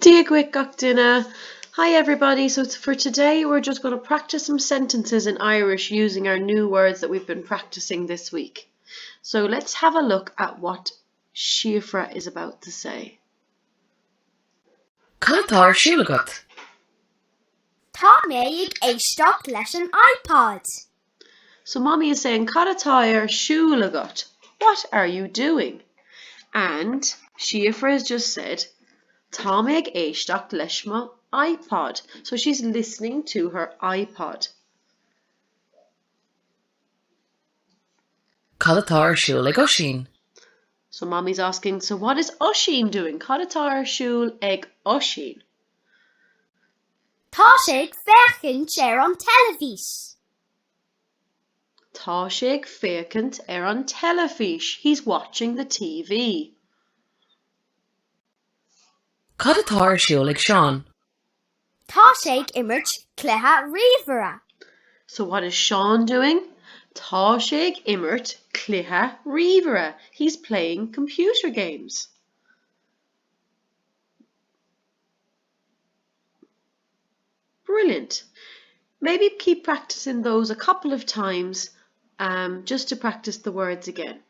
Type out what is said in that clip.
Diagwick Gachtina. Hi everybody, so for today we're just going to practice some sentences in Irish using our new words that we've been practicing this week. So let's have a look at what Siofra is about to say. Catar siúlagat. Tá mé ag éisteacht leis an iPod. So mommy is saying, Cadatáir siúlagat. What are you doing? And Siofra has just said, Tá mé ag éisteacht leis mo iPod. So she's listening to her iPod. Catar siúla sin. So mommy's asking, so what is Oisín doing? Cadatáir siúl ag Oisín. Tá sé ag feiceáint ar an televís. Tá sé ag feiceáint ar an telefís. He's watching the TV. Catar siúla Seán. Tá sé ag imirt cluiche ríomhara. So what is Sean doing? Tá sé ag imirt cluiche ríomhara. He's playing computer games. Brilliant. Maybe keep practicing those a couple of times just to practice the words again.